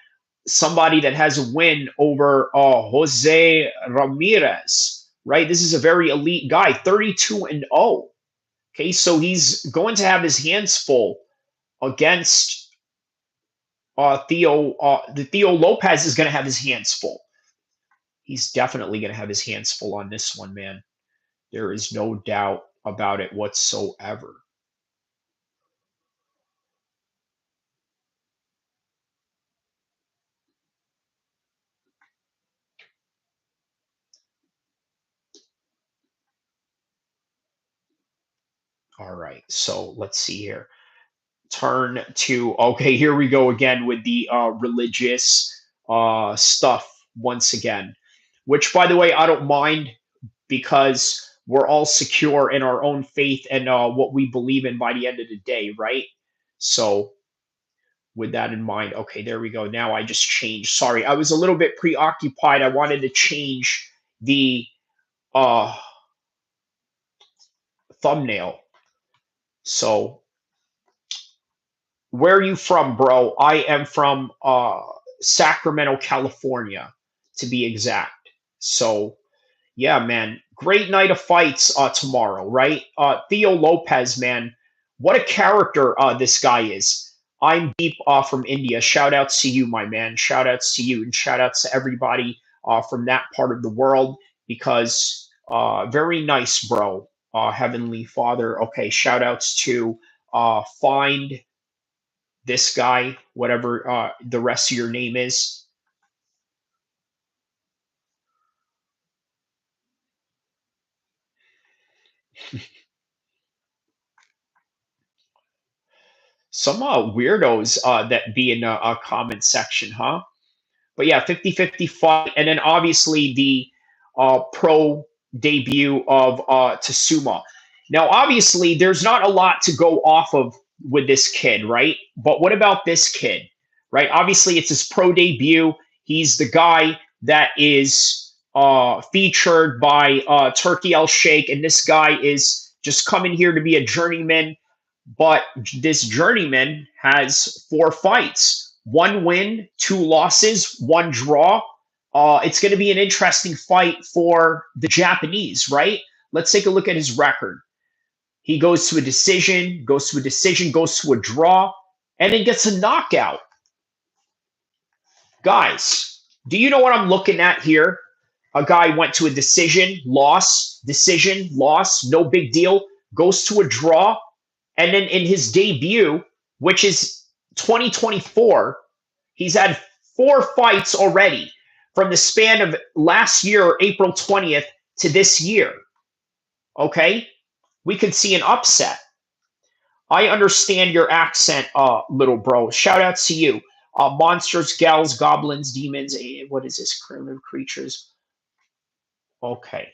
somebody that has a win over Jose Ramirez, right? This is a very elite guy, 32 and 0. Okay, so he's going to have his hands full against Theo. The Theo Lopez is going to have his hands full. He's definitely going to have his hands full on this one, man. There is no doubt about it whatsoever. All right, so let's see here. Turn to, okay, here we go again with the religious stuff once again, which, by the way, I don't mind because we're all secure in our own faith and what we believe in by the end of the day, right? So with that in mind, okay, there we go. Now I just changed. Sorry, I was a little bit preoccupied. I wanted to change the uh, thumbnail. So where are you from, bro? I am from Sacramento, California, to be exact. So, yeah, man, great night of fights tomorrow, right? Theo Lopez, man, what a character this guy is. I'm deep from India. Shout outs to you, my man. Shout outs to you, and shout outs to everybody from that part of the world because very nice, bro. Heavenly Father. Okay, shout outs to Find this guy, whatever the rest of your name is. Some weirdos that be in a comment section, huh? But yeah, 50-50 fight. And then obviously the pro debut of Tasuma. Now, obviously, there's not a lot to go off of with this kid, right? But what about this kid, right? Obviously, it's his pro debut. He's the guy that is featured by Turkey El Sheikh, and this guy is just coming here to be a journeyman. But this journeyman has 4 fights, 1 win, 2 losses, 1 draw. It's going to be an interesting fight for the Japanese, right? Let's take a look at his record. He goes to a decision, goes to a decision, goes to a draw, and then gets a knockout. Guys, do you know what I'm looking at here? A guy went to a decision, loss, no big deal, goes to a draw, and then in his debut, which is 2024, he's had 4 fights already from the span of last year, April 20th, to this year. Okay? We could see an upset. I understand your accent, little bro. Shout out to you. Monsters, gals, goblins, demons. What is this? Primitive creatures. Okay.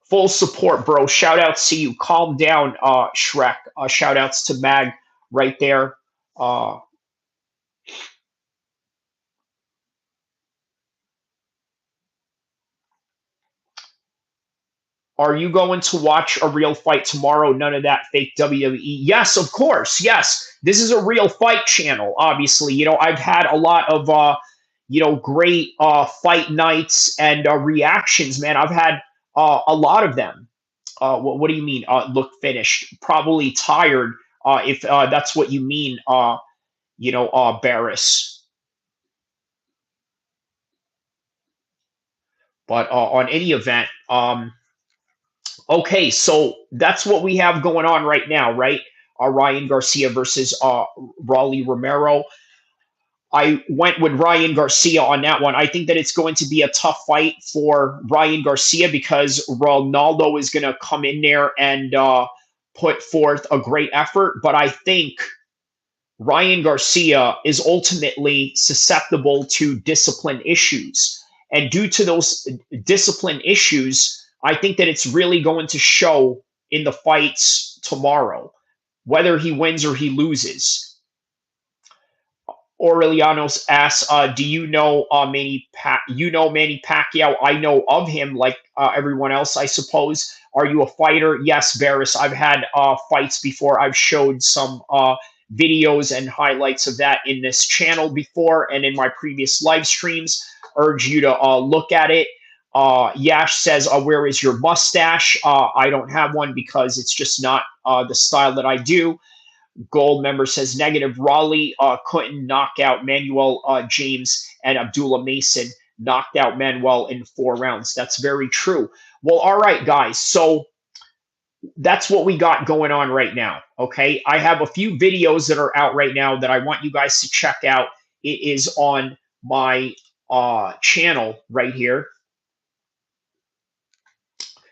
Full support, bro. Shout outs to you. Calm down, Shrek. Shout outs to Mag right there. Are you going to watch a real fight tomorrow? None of that fake WWE. Yes, of course. Yes. This is a real fight channel, obviously. You know, I've had a lot of great fight nights and reactions, man. I've had a lot of them. What do you mean? Look finished. Probably tired, if that's what you mean, Barris. But on any event, okay, so that's what we have going on right now, right? Ryan Garcia versus Ronaldo Romero. I went with Ryan Garcia on that one. I think that it's going to be a tough fight for Ryan Garcia because Ronaldo is going to come in there and put forth a great effort. But I think Ryan Garcia is ultimately susceptible to discipline issues. And due to those discipline issues, I think that it's really going to show in the fights tomorrow, whether he wins or he loses. Aurelianos asks, "Do you know Manny Pacquiao? I know of him, like everyone else, I suppose. Are you a fighter?" Yes, Varys. I've had fights before. I've showed some videos and highlights of that in this channel before and in my previous live streams. Urge you to look at it. Yash says, "Where is your mustache?" I don't have one because it's just not the style that I do. Gold member says negative. Raleigh couldn't knock out Manuel James, and Abdullah Mason knocked out Manuel in 4 rounds. That's very true. Well, all right, guys. So that's what we got going on right now. Okay. I have a few videos that are out right now that I want you guys to check out. It is on my channel right here.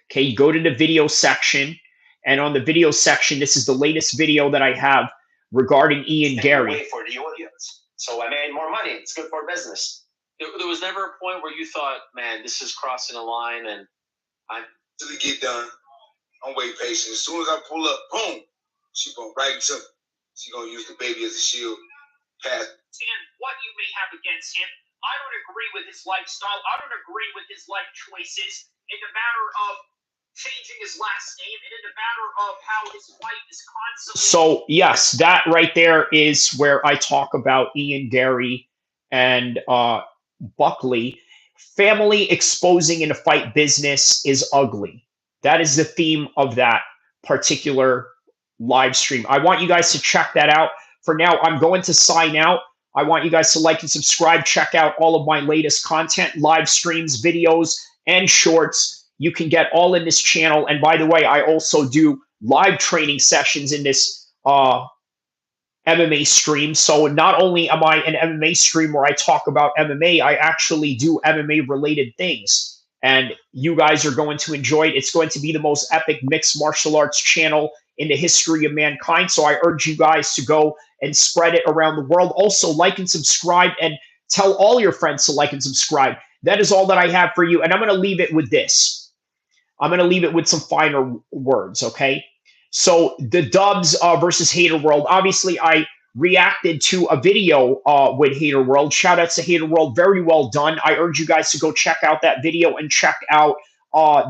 Okay. You go to the video section. And on the video section, this is the latest video that I have regarding Ian Gary. For the audience. So I made more money. It's good for business. There was never a point where you thought, man, this is crossing a line and Till it get done, I'm waiting patient. As soon as I pull up, boom, she going right into it. She going to use the baby as a shield. Pass. Understand what you may have against him. I don't agree with his lifestyle. I don't agree with his life choices in the matter of changing his last name and in the matter of how his wife is constantly. So yes, that right there is where I talk about Ian Gary and Buckley. Family exposing in a fight business is ugly. That is the theme of that particular live stream. I want you guys to check that out. For now, I'm going to sign out. I want you guys to like and subscribe. Check out all of my latest content, live streams, videos, and shorts. You can get all in this channel. And by the way, I also do live training sessions in this MMA stream. So not only am I an MMA stream where I talk about MMA, I actually do MMA related things. and you guys are going to enjoy it. It's going to be the most epic mixed martial arts channel in the history of mankind. So I urge you guys to go and spread it around the world. Also, like and subscribe, and tell all your friends to like and subscribe. That is all that I have for you. And I'm going to leave it with this. I'm going to leave it with some finer words, okay? So the Dubs versus HaterWorld. Obviously, I reacted to a video with HaterWorld. Shout out to HaterWorld. Very well done. I urge you guys to go check out that video and check out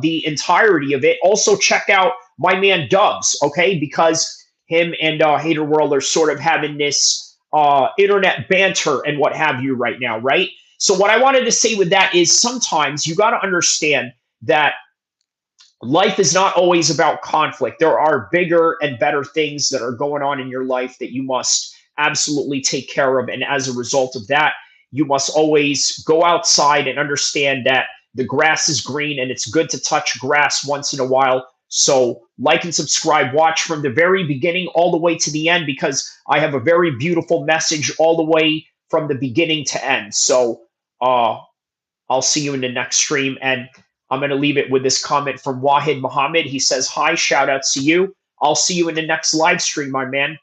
the entirety of it. Also, check out my man Dubs, okay? Because him and HaterWorld are sort of having this internet banter and what have you right now, right? So what I wanted to say with that is sometimes you got to understand that life is not always about conflict. There are bigger and better things that are going on in your life that you must absolutely take care of. And as a result of that, you must always go outside and understand that the grass is green and it's good to touch grass once in a while. So like and subscribe, watch from the very beginning all the way to the end, because I have a very beautiful message all the way from the beginning to end. So I'll see you in the next stream. And I'm going to leave it with this comment from Wahid Muhammad. He says, hi, shout outs to you. I'll see you in the next live stream, my man.